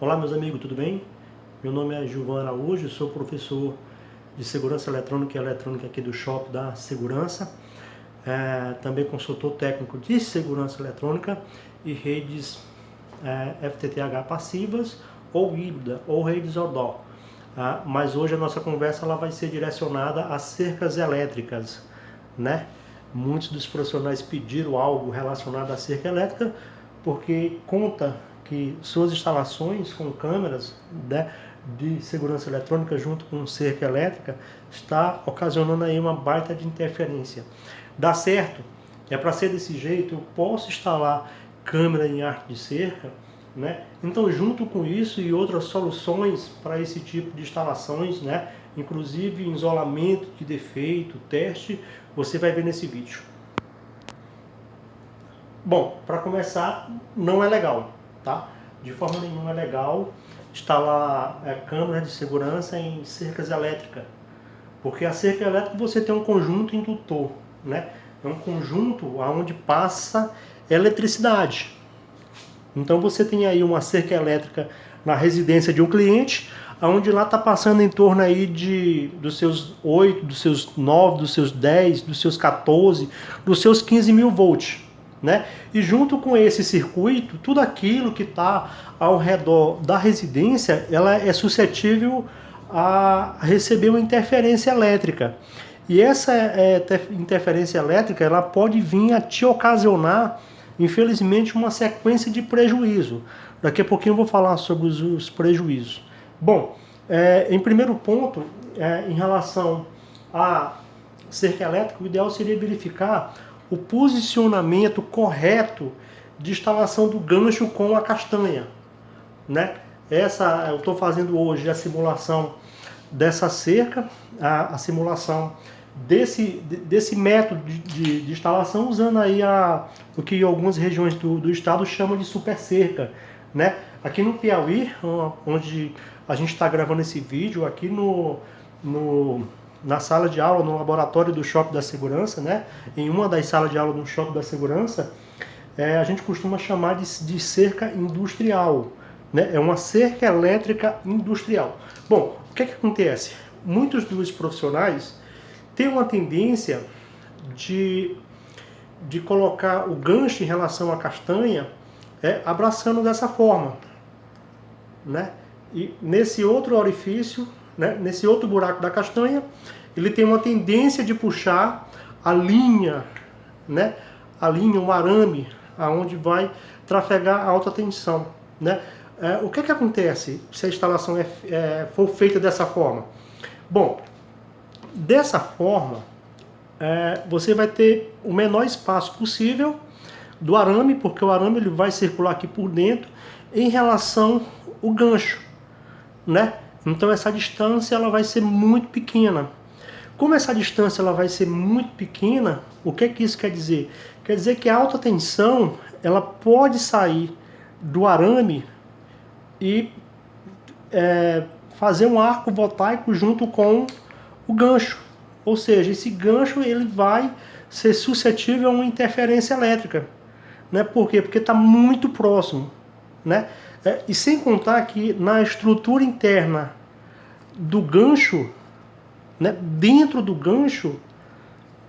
Olá meus amigos, tudo bem? Meu nome é Gilvan Araújo, sou professor de Segurança Eletrônica e Eletrônica aqui do Shopping da Segurança. Também consultor técnico de Segurança Eletrônica e redes FTTH passivas ou híbrida ou redes outdoor. Mas hoje a nossa conversa ela vai ser direcionada a cercas elétricas, né? Muitos dos profissionais pediram algo relacionado à cerca elétrica porque conta que suas instalações com câmeras, né, de segurança eletrônica junto com cerca elétrica está ocasionando aí uma baita de interferência. Dá certo? É para ser desse jeito? Eu posso instalar câmera em arte de cerca, né? Então, junto com isso e outras soluções para esse tipo de instalações, né, inclusive isolamento de defeito, teste, você vai ver nesse vídeo. Bom, para começar, não é legal, tá? De forma nenhuma é legal instalar câmeras de segurança em cercas elétricas, porque a cerca elétrica você tem um conjunto indutor, né? É um conjunto onde passa eletricidade. Então você tem aí uma cerca elétrica na residência de um cliente, onde lá está passando em torno aí dos seus 8, dos seus 9, dos seus 10, dos seus 14, dos seus 15 mil volts. Né? E junto com esse circuito, tudo aquilo que está ao redor da residência, ela é suscetível a receber uma interferência elétrica. E essa interferência elétrica, ela pode vir a te ocasionar, infelizmente, uma sequência de prejuízo. Daqui a pouquinho eu vou falar sobre os prejuízos. Bom, em primeiro ponto, em relação à cerca elétrica, o ideal seria verificar o posicionamento correto de instalação do gancho com a castanha, né? Eu estou fazendo hoje a simulação dessa cerca, a simulação desse método de instalação, usando aí o que algumas regiões do estado chamam de super cerca, né? Aqui no Piauí, onde a gente está gravando esse vídeo, aqui na sala de aula, no laboratório do Shopping da Segurança, né? Em uma das salas de aula do Shopping da Segurança, a gente costuma chamar de cerca industrial, né? É uma cerca elétrica industrial. Bom, o que acontece? Muitos dos profissionais têm uma tendência de colocar o gancho em relação à castanha abraçando dessa forma, né? E nesse outro orifício, né, nesse outro buraco da castanha, ele tem uma tendência de puxar a linha, né, um arame, aonde vai trafegar a alta tensão, né? O que acontece se a instalação for feita dessa forma? Bom, dessa forma, você vai ter o menor espaço possível do arame, porque o arame ele vai circular aqui por dentro em relação ao gancho, né? Então essa distância ela vai ser muito pequena. Como essa distância ela vai ser muito pequena, o que isso quer dizer? Quer dizer que a alta tensão ela pode sair do arame e fazer um arco voltaico junto com o gancho. Ou seja, esse gancho ele vai ser suscetível a uma interferência elétrica. Né? Por quê? Porque está muito próximo. Né? E sem contar que na estrutura interna do gancho, né, dentro do gancho,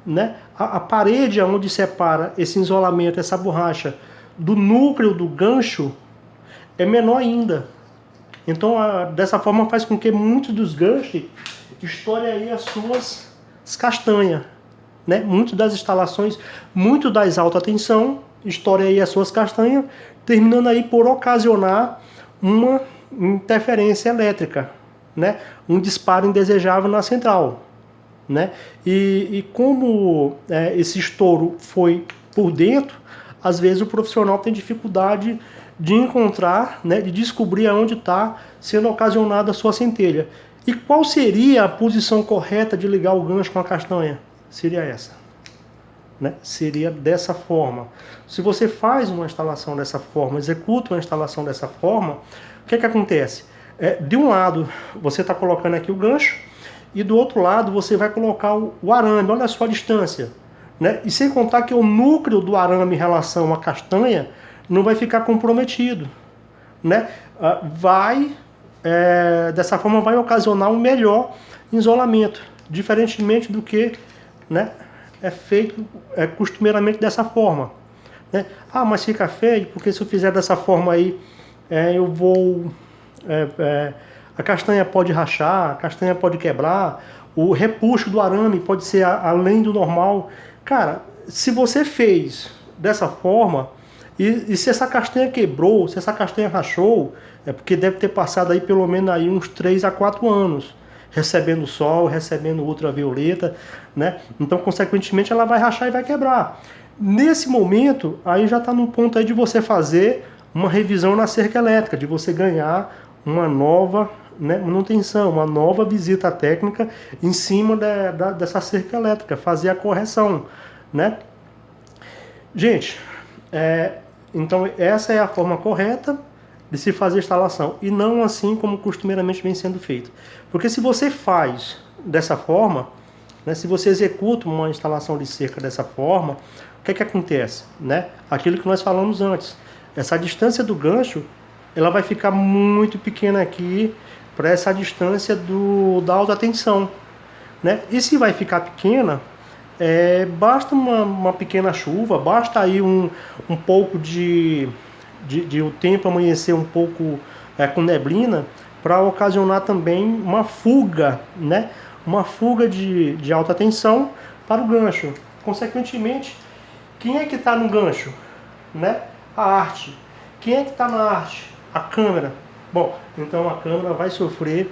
né, a parede onde separa esse isolamento, essa borracha, do núcleo do gancho é menor ainda. Então, dessa forma faz com que muitos dos ganchos estourem aí as suas castanhas. Né? Muitas das instalações, muito das alta tensão, estourem aí as suas castanhas, terminando aí por ocasionar uma interferência elétrica, né? Um disparo indesejável na central, né? E como esse estouro foi por dentro, às vezes o profissional tem dificuldade de encontrar, né, de descobrir aonde está sendo ocasionada a sua centelha. E qual seria a posição correta de ligar o gancho com a castanha? Seria essa. Né? Seria dessa forma. Se você faz uma instalação dessa forma, executa uma instalação dessa forma, o que acontece? De um lado você está colocando aqui o gancho e do outro lado você vai colocar o arame, olha só a distância. Né? E sem contar que o núcleo do arame em relação à castanha não vai ficar comprometido. né, dessa forma vai ocasionar um melhor isolamento, diferentemente do que, né, é feito costumeiramente dessa forma, né? Ah, mas fica feio, porque se eu fizer dessa forma aí, eu vou... a castanha pode rachar, a castanha pode quebrar, o repuxo do arame pode ser além do normal. Cara, se você fez dessa forma, e se essa castanha quebrou, se essa castanha rachou, é porque deve ter passado aí pelo menos aí uns 3 a 4 anos, recebendo sol, recebendo ultravioleta, né? Então, consequentemente, ela vai rachar e vai quebrar. Nesse momento, aí já está no ponto aí de você fazer uma revisão na cerca elétrica, de você ganhar uma nova, né, manutenção, uma nova visita técnica em cima dessa cerca elétrica, fazer a correção, né? Gente, então essa é a forma correta de se fazer a instalação, e não assim como costumeiramente vem sendo feito. Porque se você faz dessa forma, né, se você executa uma instalação de cerca dessa forma, o que acontece? Né? Aquilo que nós falamos antes, essa distância do gancho, ela vai ficar muito pequena aqui para essa distância da alta tensão, né? E se vai ficar pequena, basta uma pequena chuva, basta aí um pouco de o tempo amanhecer um pouco com neblina, para ocasionar também uma fuga, né? Uma fuga de alta tensão para o gancho. Consequentemente, quem é que está no gancho? Né? A arte. Quem é que está na arte? A câmera. Bom, então a câmera vai sofrer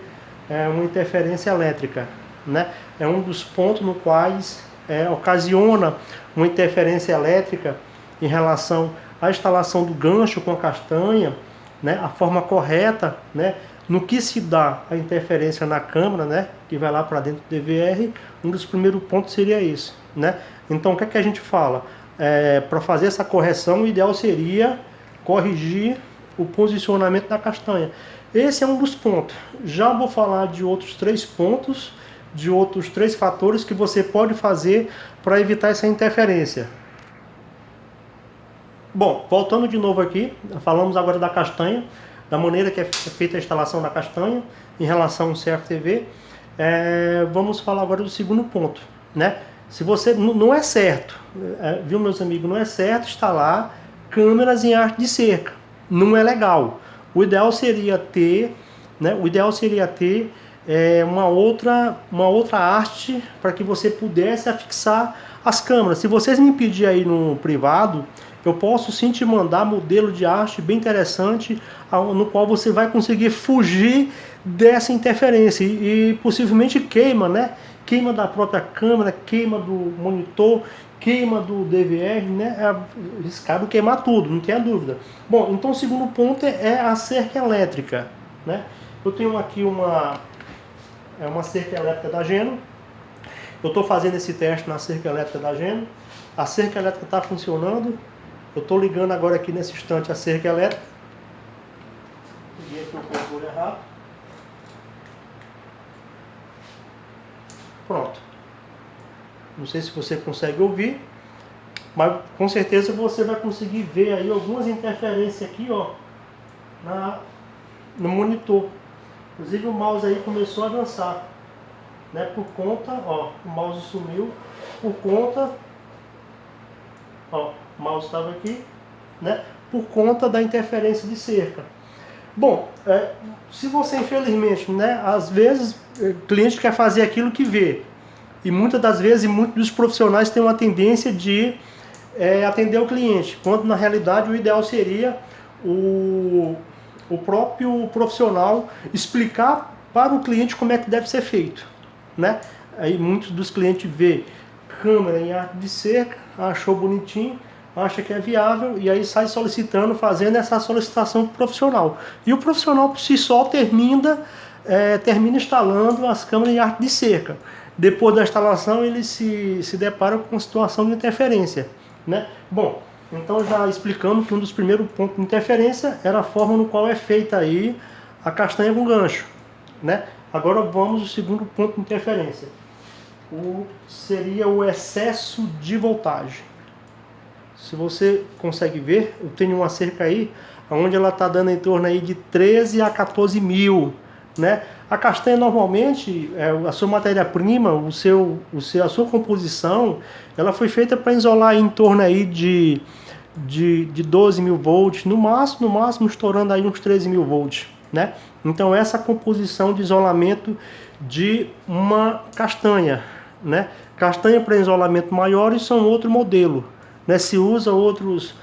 uma interferência elétrica, né? É um dos pontos no quais ocasiona uma interferência elétrica em relação à instalação do gancho com a castanha, né? A forma correta, né? No que se dá a interferência na câmera, né? Que vai lá para dentro do DVR, um dos primeiros pontos seria esse, né? Então o que é que a gente fala? Para fazer essa correção, o ideal seria corrigir o posicionamento da castanha. Esse é um dos pontos. Já vou falar de outros 3 pontos, de outros 3 fatores que você pode fazer para evitar essa interferência. Bom, voltando de novo aqui, falamos agora da castanha, da maneira que é feita a instalação da castanha em relação ao CFTV. Vamos falar agora do segundo ponto, né? Se você não é certo, viu, meus amigos, não é certo instalar câmeras em arte de cerca, não é legal. O ideal seria ter, né? Uma outra arte para que você pudesse afixar as câmeras. Se vocês me pedirem aí no privado, eu posso sim te mandar modelo de haste bem interessante, no qual você vai conseguir fugir dessa interferência e possivelmente queima, né? Queima da própria câmera, queima do monitor, queima do DVR, né? É arriscado queimar tudo, não tenha dúvida. Bom, então o segundo ponto é a cerca elétrica, né? Eu tenho aqui uma cerca elétrica da Geno. Eu estou fazendo esse teste na cerca elétrica da Geno. A cerca elétrica está funcionando. Eu estou ligando agora aqui nesse instante a cerca elétrica. Liguei aqui o controle errado. Pronto. Não sei se você consegue ouvir, mas com certeza você vai conseguir ver aí algumas interferências aqui, ó, no monitor. Inclusive o mouse aí começou a avançar, né? Por conta, ó, o mouse sumiu por conta, ó, o mouse estava aqui, né? Por conta da interferência de cerca. Bom, se você infelizmente, né, às vezes o cliente quer fazer aquilo que vê, e muitas das vezes muitos dos profissionais têm uma tendência de atender o cliente, quando na realidade o ideal seria o próprio profissional explicar para o cliente como é que deve ser feito, né? Aí muitos dos clientes vê câmera em arte de cerca, achou bonitinho, acha que é viável e aí sai solicitando, fazendo essa solicitação para o profissional. E o profissional por si só termina instalando as câmeras em arte de cerca. Depois da instalação ele se depara com uma situação de interferência, né? Bom, então já explicamos que um dos primeiros pontos de interferência era a forma no qual é feita aí a castanha com gancho, né? Agora vamos ao segundo ponto de interferência. Seria o excesso de voltagem. Se você consegue ver, eu tenho uma cerca aí, onde ela está dando em torno aí de 13 a 14 mil, né? A castanha normalmente, a sua matéria-prima, a sua composição, ela foi feita para isolar em torno aí de 12 mil volts, no máximo estourando aí uns 13 mil volts, né? Então essa composição de isolamento de uma castanha, né? Castanha para isolamento maiores são outro modelo, né? Se usa outros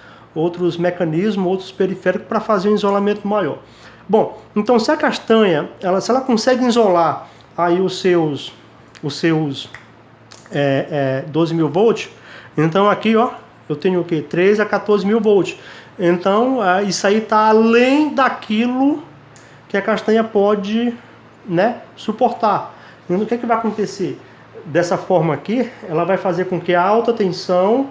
mecanismos, outros periféricos para fazer um isolamento maior. Bom, então se a castanha, se ela consegue isolar aí os seus 12 mil volts, então aqui, ó, eu tenho o que? 13 a 14 mil volts. Então isso aí está além daquilo que a castanha pode, né, suportar. Então o que vai acontecer? Dessa forma aqui, ela vai fazer com que a alta tensão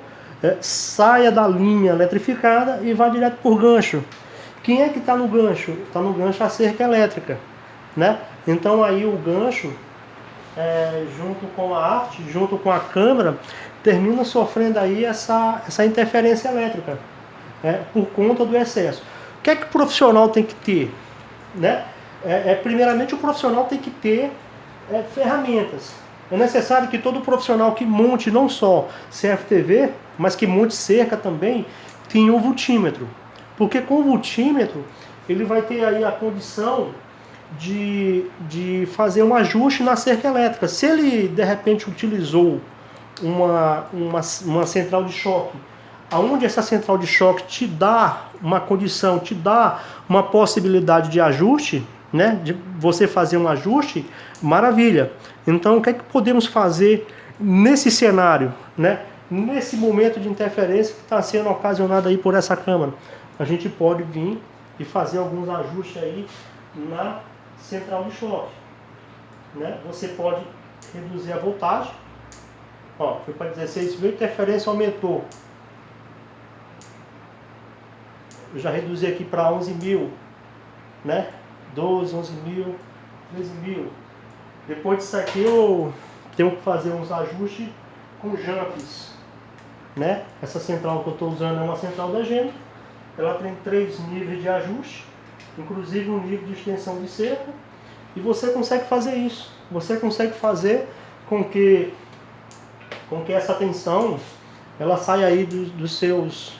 saia da linha eletrificada e vá direto por gancho. Quem é que está no gancho? Está no gancho a cerca elétrica, né? Então aí o gancho, junto com a arte, junto com a câmara, termina sofrendo aí essa interferência elétrica, por conta do excesso. O que é que o profissional tem que ter, né? Primeiramente o profissional tem que ter ferramentas. É necessário que todo profissional que monte não só CFTV, mas que monte cerca também, tenha um voltímetro. Porque com o voltímetro ele vai ter aí a condição de fazer um ajuste na cerca elétrica. Se ele de repente utilizou uma central de choque, aonde essa central de choque te dá uma condição, te dá uma possibilidade de ajuste, né, de você fazer um ajuste, maravilha. Então o que é que podemos fazer nesse cenário, né, nesse momento de interferência que está sendo ocasionado aí por essa câmara? A gente pode vir e fazer alguns ajustes aí na central de choque, né? Você pode reduzir a voltagem, ó, foi para 16 mil, a interferência aumentou, eu já reduzi aqui para 11 mil, né? 12, 11 mil, 13 mil. Depois disso aqui eu tenho que fazer uns ajustes com jumps, né? Essa central que eu estou usando é uma central da Gema. Ela tem 3 níveis de ajuste, inclusive um nível de extensão de cerca, e você consegue fazer isso. Você consegue fazer com que essa tensão ela saia aí dos seus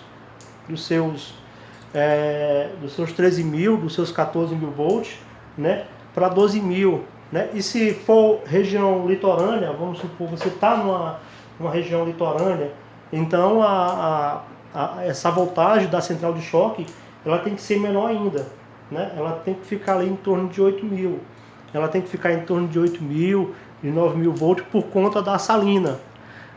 13 mil, dos seus 14 mil volts, né, para 12 mil. Né? E se for região litorânea, vamos supor, você está numa região litorânea, então essa voltagem da central de choque, ela tem que ser menor ainda, né? Ela tem que ficar ali em torno de 8 mil, ela tem que ficar em torno de 8 mil, de 9 mil volts por conta da salina,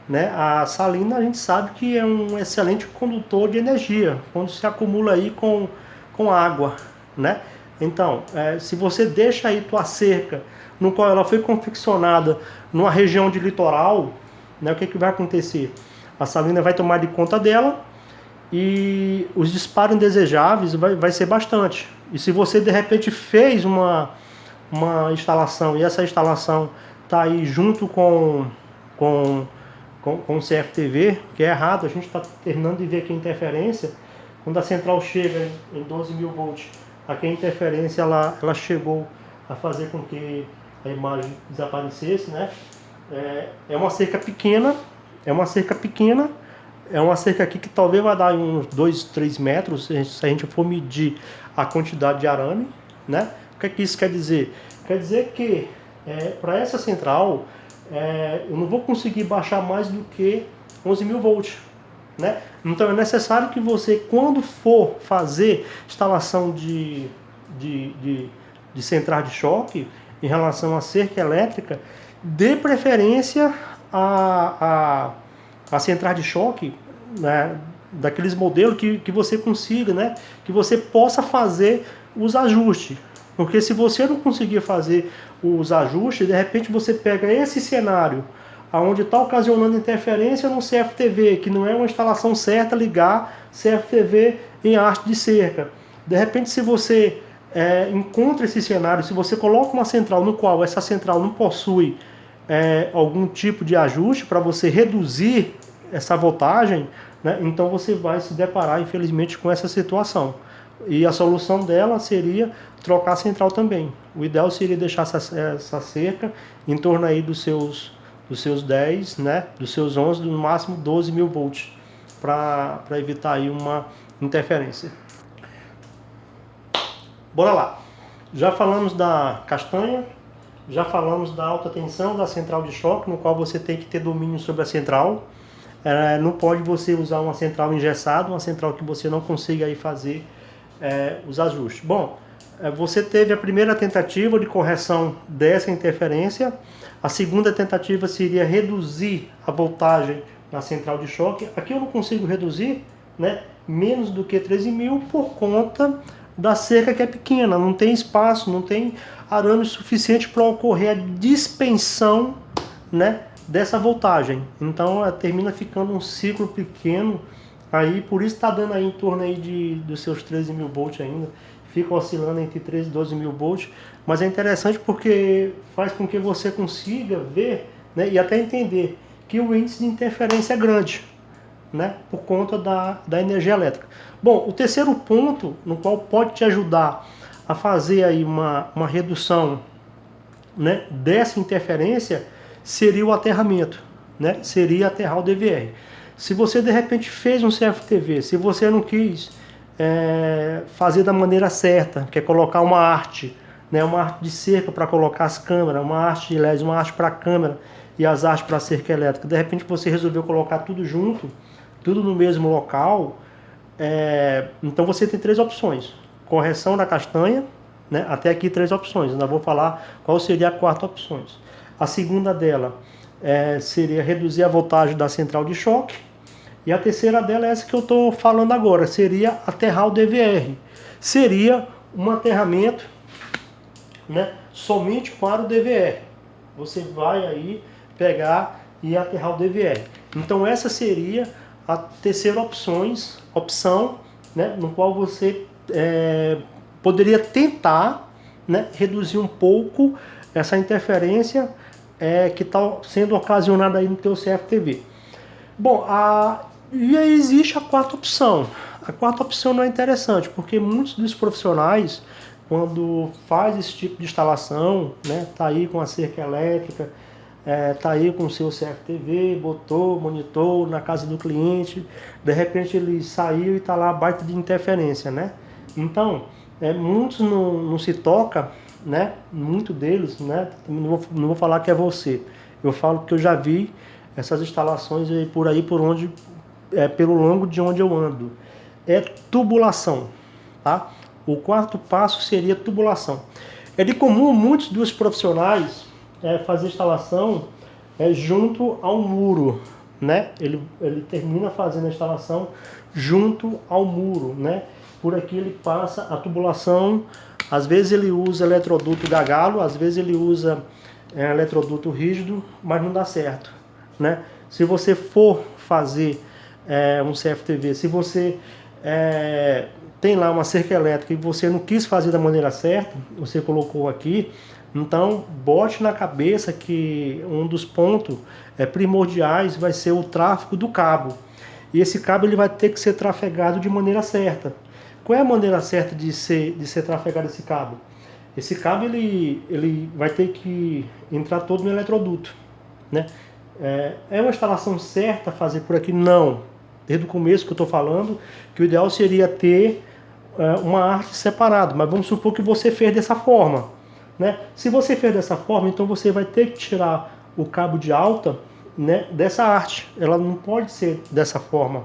né? A salina a gente sabe que é um excelente condutor de energia, quando se acumula aí com água, né? Então, se você deixa aí tua cerca, no qual ela foi confeccionada numa região de litoral, né, o que vai acontecer? A salina vai tomar de conta dela, e os disparos indesejáveis vai ser bastante. E se você de repente fez uma instalação e essa instalação está aí junto com o CFTV, que é errado, a gente está terminando de ver aqui a interferência, quando a central chega em 12 mil volts, aqui a interferência ela chegou a fazer com que a imagem desaparecesse, né? É uma cerca pequena, é uma cerca aqui que talvez vai dar uns 2, 3 metros, se a gente for medir a quantidade de arame, né? O que é que isso quer dizer? Quer dizer que para essa central, eu não vou conseguir baixar mais do que 11 mil volts, né? Então é necessário que você, quando for fazer instalação de central de choque, em relação à cerca elétrica, dê preferência a central de choque, né, daqueles modelos que você consiga, né, que você possa fazer os ajustes. Porque se você não conseguir fazer os ajustes, de repente você pega esse cenário, onde está ocasionando interferência no CFTV, que não é uma instalação certa ligar CFTV em haste de cerca. De repente, se você encontra esse cenário, se você coloca uma central no qual essa central não possui algum tipo de ajuste para você reduzir essa voltagem, né, então você vai se deparar, infelizmente, com essa situação. E a solução dela seria trocar a central também. O ideal seria deixar essa cerca em torno aí dos seus 10, né, dos seus 11, no máximo 12 mil volts, para evitar aí uma interferência. Bora lá. Já falamos da castanha, já falamos da alta tensão, da central de choque, no qual você tem que ter domínio sobre a central. Não pode você usar uma central engessada, uma central que você não consiga aí fazer os ajustes. Bom, você teve a primeira tentativa de correção dessa interferência. A segunda tentativa seria reduzir a voltagem na central de choque. Aqui eu não consigo reduzir, né, menos do que 13 mil por conta da cerca que é pequena, não tem espaço, não tem arame suficiente para ocorrer a dispensão, né, dessa voltagem. Então termina ficando um ciclo pequeno, aí por isso está dando aí em torno aí dos seus 13 mil volts ainda, fica oscilando entre 13 e 12 mil volts, mas é interessante porque faz com que você consiga ver, né, e até entender que o índice de interferência é grande, né, por conta da energia elétrica. Bom, o terceiro ponto, no qual pode te ajudar a fazer aí uma redução, né, dessa interferência, seria o aterramento, né, seria aterrar o DVR. Se você de repente fez um CFTV, se você não quis fazer da maneira certa, que é colocar uma arte, né, uma arte de cerca para colocar as câmeras, uma arte de LED, uma arte para a câmera e as artes para a cerca elétrica, de repente você resolveu colocar tudo junto, tudo no mesmo local, então você tem três opções: correção da castanha, né, até aqui três opções, ainda vou falar qual seria a quarta opção. A segunda dela seria reduzir a voltagem da central de choque, e a terceira dela é essa que eu estou falando agora, seria aterrar o DVR. Seria um aterramento, né, somente para o DVR. Você vai aí pegar e aterrar o DVR. Então essa seria a terceira opção, né, no qual você poderia tentar, né, reduzir um pouco essa interferência que está sendo ocasionada aí no teu CFTV. Bom, e aí existe a quarta opção. A quarta opção não é interessante, porque muitos dos profissionais, quando faz esse tipo de instalação, né, tá aí com a cerca elétrica, tá aí com o seu CFTV, botou, monitor na casa do cliente, de repente ele saiu e tá lá baita de interferência, né? Então, muitos não se toca, né? Muito deles, né? Não vou falar que é você, eu falo que eu já vi essas instalações por aí, pelo longo de onde eu ando. É tubulação, tá? O quarto passo seria tubulação. É de comum muitos dos profissionais fazer instalação junto ao muro, né? Ele termina fazendo a instalação junto ao muro, né? Por aqui ele passa a tubulação. Às vezes ele usa eletroduto gagalo, às vezes ele usa eletroduto rígido, mas não dá certo, né? Se você for fazer um CFTV, se você tem lá uma cerca elétrica e você não quis fazer da maneira certa, você colocou aqui, então bote na cabeça que um dos pontos primordiais vai ser o tráfego do cabo. E esse cabo ele vai ter que ser trafegado de maneira certa. Qual é a maneira certa de ser trafegado esse cabo? Esse cabo ele vai ter que entrar todo no eletroduto, né? É uma instalação certa fazer por aqui? Não. Desde o começo que eu estou falando, que o ideal seria ter uma arte separada, mas vamos supor que você fez dessa forma, né? Se você fez dessa forma, então você vai ter que tirar o cabo de alta, né, dessa arte. Ela não pode ser dessa forma,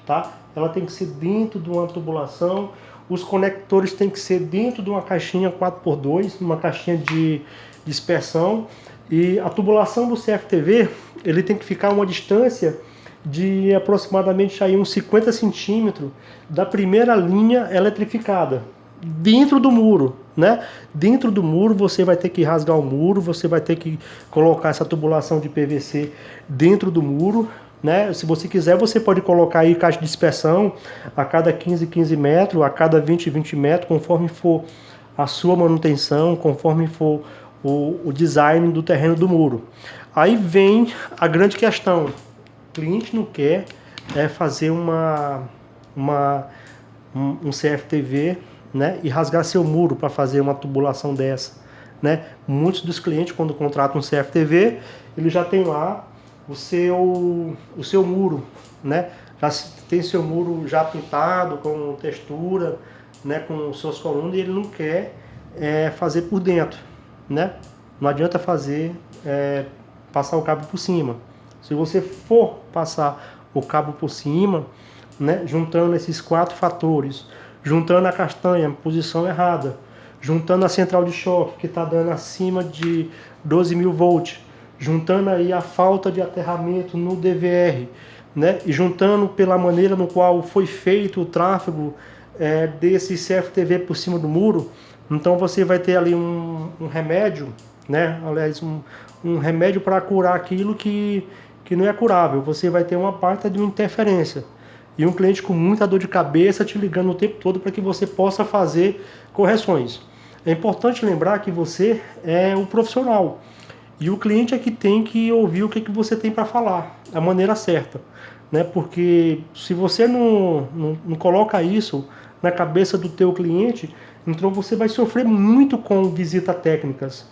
tá? Ela tem que ser dentro de uma tubulação, os conectores têm que ser dentro de uma caixinha 4x2, uma caixinha de dispersão, e a tubulação do CFTV, ele tem que ficar a uma distância de aproximadamente aí uns 50 centímetros da primeira linha eletrificada, dentro do muro, né? Dentro do muro você vai ter que rasgar o muro, você vai ter que colocar essa tubulação de PVC dentro do muro, né? Se você quiser, você pode colocar aí caixa de dispersão a cada 15 metros, a cada 20 metros, conforme for a sua manutenção, conforme for o design do terreno do muro. Aí vem a grande questão: o cliente não quer fazer uma um CFTV, né, e rasgar seu muro para fazer uma tubulação dessa, né? Muitos dos clientes, quando contratam um CFTV, ele já tem lá o seu muro, né? Já tem seu muro já pintado, com textura, né, com suas colunas, e ele não quer fazer por dentro, né? Não adianta passar o cabo por cima. Se você for passar o cabo por cima, né, juntando esses 4 fatores, juntando a castanha, posição errada, juntando a central de choque, que está dando acima de 12.000 volts, juntando aí a falta de aterramento no DVR, né, e juntando pela maneira no qual foi feito o tráfego desse CFTV por cima do muro, então você vai ter ali um remédio, né, aliás, um remédio para curar aquilo que não é curável. Você vai ter uma parte de uma interferência. E um cliente com muita dor de cabeça te ligando o tempo todo para que você possa fazer correções. É importante lembrar que você é o profissional. E o cliente é que tem que ouvir o que você tem para falar, a maneira certa, né? Porque se você não coloca isso na cabeça do teu cliente, então você vai sofrer muito com visitas técnicas,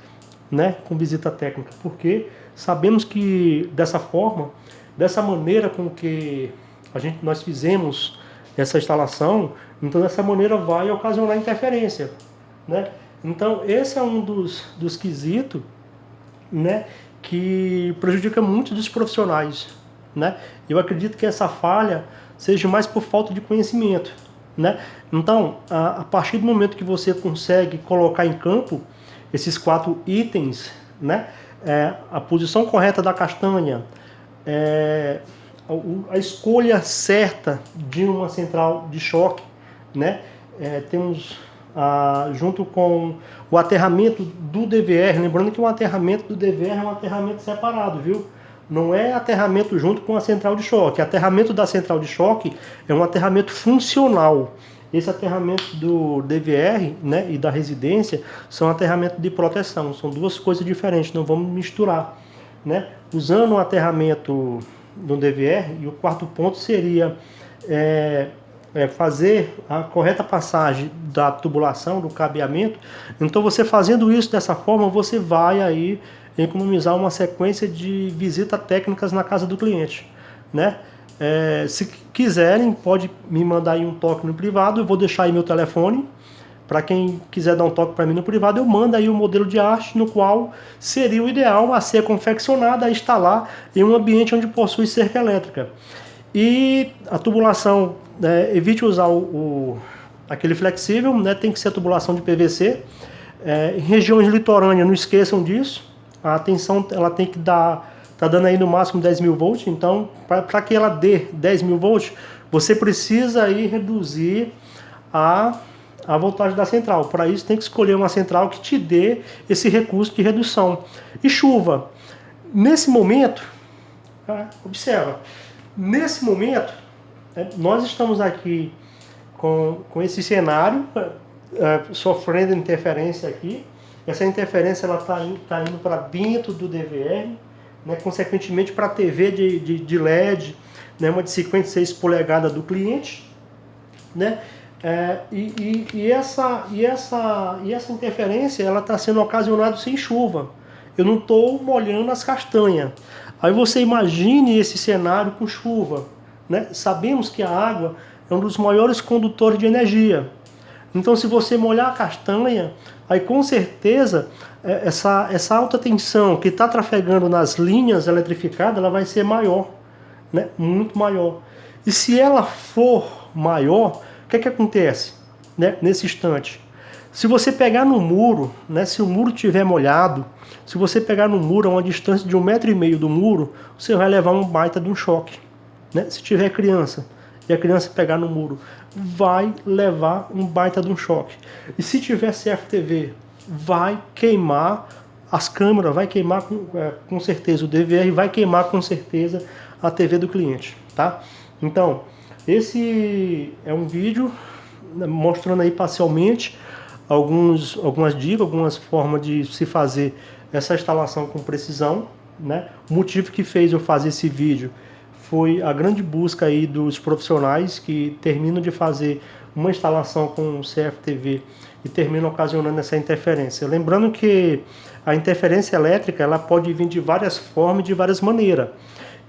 né? Com visita técnica, porque sabemos que dessa maneira com que nós fizemos essa instalação, então dessa maneira vai ocasionar interferência, né? Então esse é um dos quesitos, né, que prejudica muito dos profissionais, né? Eu acredito que essa falha seja mais por falta de conhecimento, né? Então, a partir do momento que você consegue colocar em campo esses 4 itens, né? A posição correta da castanha, a escolha certa de uma central de choque, né? Temos junto com o aterramento do DVR, lembrando que o aterramento do DVR é um aterramento separado, viu? Não é aterramento junto com a central de choque. O aterramento da central de choque é um aterramento funcional. Esse aterramento do DVR, né, e da residência são aterramento de proteção. São 2 coisas diferentes, não vamos misturar, né? Usando o aterramento do DVR, e o 4º ponto seria fazer a correta passagem da tubulação, do cabeamento. Então você fazendo isso dessa forma, você vai aí economizar uma sequência de visitas técnicas na casa do cliente, né? Se quiserem, pode me mandar aí um toque no privado, eu vou deixar aí meu telefone, para quem quiser dar um toque para mim no privado, eu mando aí o modelo de arte no qual seria o ideal a ser confeccionado, a instalar em um ambiente onde possui cerca elétrica. E a tubulação, evite usar aquele flexível, né? Tem que ser a tubulação de PVC. Em regiões litorâneas, não esqueçam disso. A tensão ela tem que tá dando aí no máximo 10.000 volts. Então, para que ela dê 10.000 volts, você precisa aí reduzir a voltagem da central. Para isso, tem que escolher uma central que te dê esse recurso de redução. E chuva. Nesse momento, observa. Nesse momento, nós estamos aqui com esse cenário, sofrendo interferência aqui. Essa interferência está indo para dentro do DVR, né, consequentemente para a TV de LED, né, uma de 56 polegadas do cliente, né? E essa interferência ela está sendo ocasionada sem chuva. Eu não estou molhando as castanhas. Aí você imagine esse cenário com chuva, né? Sabemos que a água é um dos maiores condutores de energia. Então, se você molhar a castanha, aí com certeza essa alta tensão que está trafegando nas linhas eletrificadas, ela vai ser maior, né? Muito maior. E se ela for maior, o que acontece, né? Nesse instante? Se você pegar no muro, né? Se o muro estiver molhado, se você pegar no muro a uma distância de 1,5 m do muro, você vai levar um baita de um choque, né? Se tiver criança e a criança pegar no muro, vai levar um baita de um choque. E se tiver CFTV, vai queimar as câmeras, vai queimar com certeza o DVR, vai queimar com certeza a TV do cliente, tá? Então, esse é um vídeo mostrando aí parcialmente algumas dicas, algumas formas de se fazer essa instalação com precisão, né? O motivo que fez eu fazer esse vídeo foi a grande busca aí dos profissionais que terminam de fazer uma instalação com CFTV e termina ocasionando essa interferência. Lembrando que a interferência elétrica ela pode vir de várias formas e de várias maneiras.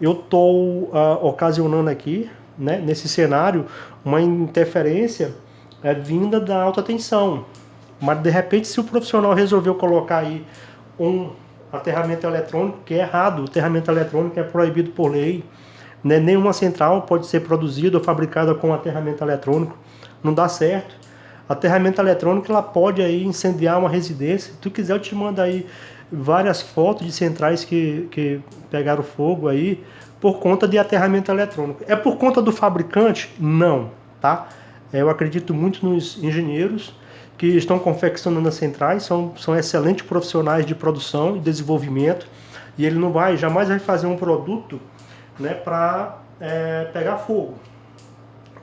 Eu estou ocasionando aqui, né, nesse cenário, uma interferência vinda da alta tensão. Mas de repente, se o profissional resolveu colocar aí um aterramento eletrônico, que é errado, o aterramento eletrônico é proibido por lei, né? Nenhuma central pode ser produzida ou fabricada com aterramento eletrônico, não dá certo. Aterramento eletrônico ela pode aí incendiar uma residência. Se tu quiser, eu te mando aí várias fotos de centrais que pegaram fogo aí por conta de aterramento eletrônico. É por conta do fabricante? Não, tá? Eu acredito muito nos engenheiros que estão confeccionando as centrais, são excelentes profissionais de produção e desenvolvimento, e ele jamais vai fazer um produto, né, para pegar fogo,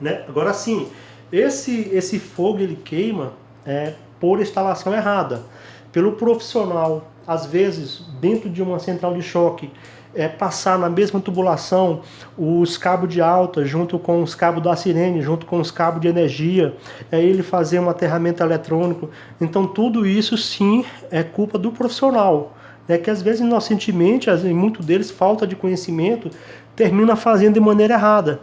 né? Agora sim, esse fogo ele queima por instalação errada, pelo profissional, às vezes dentro de uma central de choque, passar na mesma tubulação os cabos de alta junto com os cabos da sirene, junto com os cabos de energia, ele fazer um aterramento eletrônico. Então tudo isso sim é culpa do profissional, né, que às vezes inocentemente, em muitos deles falta de conhecimento, termina fazendo de maneira errada.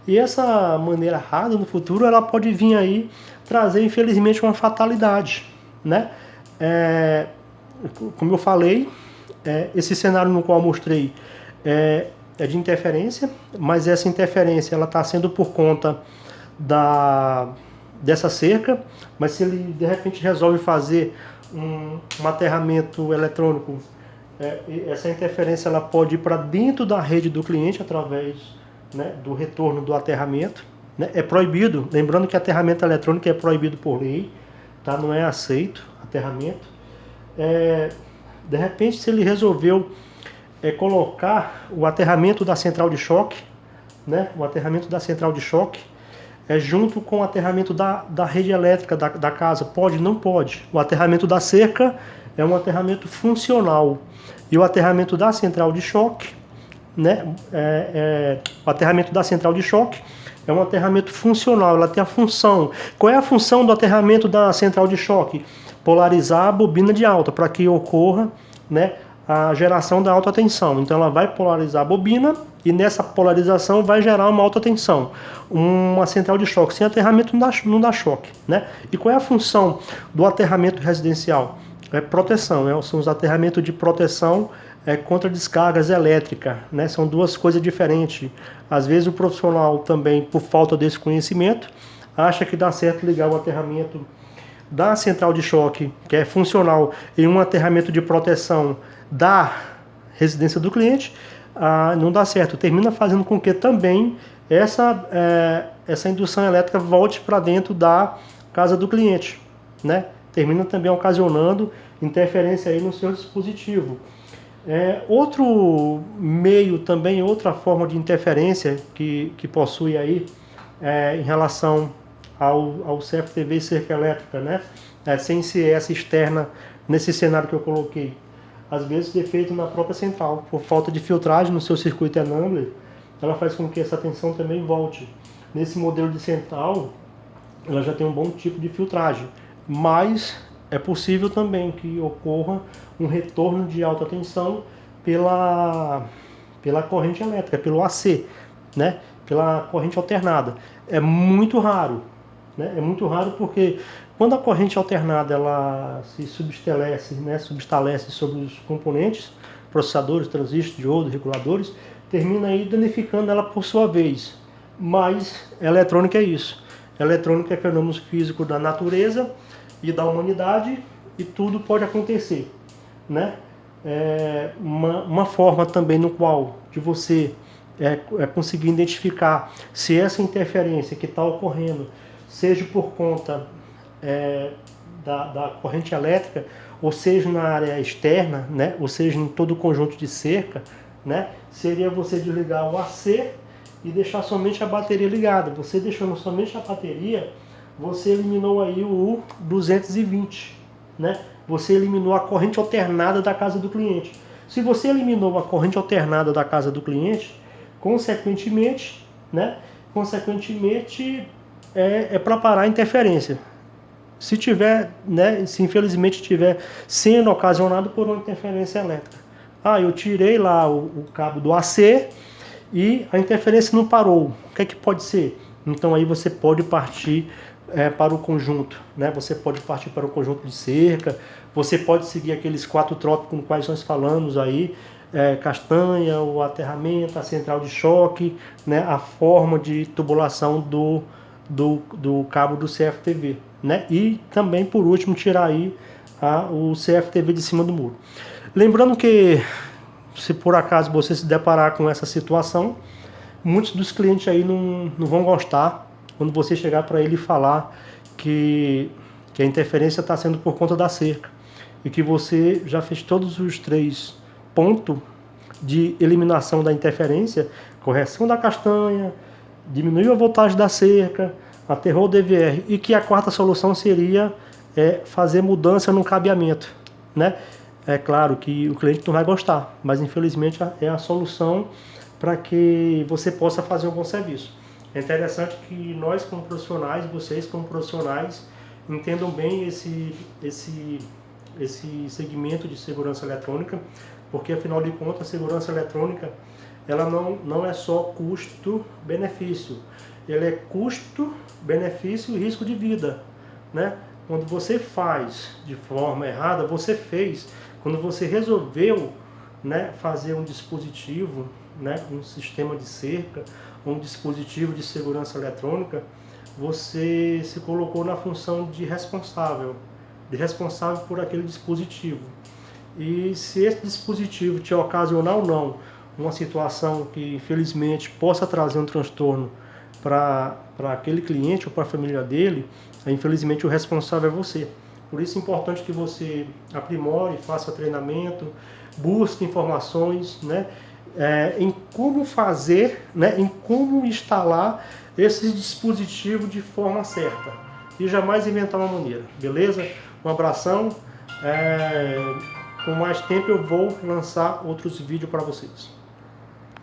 E essa maneira errada no futuro ela pode vir aí trazer infelizmente uma fatalidade, né? Como eu falei, esse cenário no qual eu mostrei é de interferência, mas essa interferência ela está sendo por conta dessa cerca, mas se ele de repente resolve fazer um aterramento eletrônico, essa interferência ela pode ir para dentro da rede do cliente através, né, do retorno do aterramento, né? É proibido, lembrando que aterramento eletrônico é proibido por lei, tá? Não é aceito aterramento. De repente, se ele resolveu colocar o aterramento da central de choque, né, o aterramento da central de choque, junto com o aterramento da rede elétrica da casa, pode? Não pode. O aterramento da cerca é um aterramento funcional, e o aterramento da central de choque, né, o aterramento da central de choque é um aterramento funcional, ela tem a função. Qual é a função do aterramento da central de choque? Polarizar a bobina de alta, para que ocorra, né, a geração da alta tensão. Então ela vai polarizar a bobina e nessa polarização vai gerar uma alta tensão. Uma central de choque sem aterramento não dá choque, né? E qual é a função do aterramento residencial? Proteção, são os aterramentos de proteção contra descargas elétricas, né? São duas coisas diferentes. Às vezes o profissional também, por falta desse conhecimento, acha que dá certo ligar o aterramento da central de choque, que é funcional, em um aterramento de proteção da residência do cliente, não dá certo. Termina fazendo com que também essa indução elétrica volte para dentro da casa do cliente, né? Termina também ocasionando interferência aí no seu dispositivo. Outro meio também, outra forma de interferência que possui aí em relação ao CFTV e cerca elétrica, né? Sem ser essa externa nesse cenário que eu coloquei. Às vezes defeito na própria central, por falta de filtragem no seu circuito enambler, ela faz com que essa tensão também volte. Nesse modelo de central, ela já tem um bom tipo de filtragem, mas é possível também que ocorra um retorno de alta tensão pela corrente elétrica, pelo AC, né? Pela corrente alternada. É muito raro, né? É muito raro porque quando a corrente alternada ela se subestalece, né? Subestalece sobre os componentes, processadores, transistores, diodos, reguladores, termina aí danificando ela por sua vez. Mas eletrônica é isso. Eletrônica é fenômeno físico da natureza e da humanidade, e tudo pode acontecer, né? Uma forma também no qual de você conseguir identificar se essa interferência que está ocorrendo, seja por conta da corrente elétrica, ou seja na área externa, né? Ou seja em todo o conjunto de cerca, né? Seria você desligar o AC e deixar somente a bateria ligada. Você deixando somente a bateria, você eliminou aí o 220, né? Você eliminou a corrente alternada da casa do cliente. Se você eliminou a corrente alternada da casa do cliente, consequentemente, né? Consequentemente, é para parar a interferência. Se tiver, né, se infelizmente estiver sendo ocasionado por uma interferência elétrica. Ah, eu tirei lá o cabo do AC e a interferência não parou. O que é que pode ser? Então aí você pode partir para o conjunto, né? Você pode partir para o conjunto de cerca, você pode seguir aqueles 4 tópicos com quais nós falamos aí, castanha, o aterramento, a central de choque, né? A forma de tubulação do cabo do CFTV, né? E também, por último, tirar aí o CFTV de cima do muro. Lembrando que, se por acaso você se deparar com essa situação, muitos dos clientes aí não vão gostar quando você chegar para ele e falar que a interferência está sendo por conta da cerca e que você já fez todos os 3 pontos de eliminação da interferência, correção da castanha, diminuiu a voltagem da cerca, aterrou o DVR, e que a 4ª solução seria fazer mudança no cabeamento, né? É claro que o cliente não vai gostar, mas infelizmente é a solução para que você possa fazer um bom serviço. É interessante que nós como profissionais, vocês como profissionais, entendam bem esse segmento de segurança eletrônica, porque afinal de contas a segurança eletrônica ela não é só custo-benefício, ela é custo, benefício e risco de vida, né? Quando você faz de forma errada, você fez. Quando você resolveu, né, fazer um dispositivo, né, um sistema de cerca, um dispositivo de segurança eletrônica, você se colocou na função de responsável por aquele dispositivo. E se esse dispositivo te ocasionar ou não uma situação que infelizmente possa trazer um transtorno para aquele cliente ou para a família dele, infelizmente o responsável é você. Por isso é importante que você aprimore, faça treinamento, busque informações, né, em como fazer, né, em como instalar esse dispositivo de forma certa e jamais inventar uma maneira, beleza? Um abração, com mais tempo eu vou lançar outros vídeos para vocês.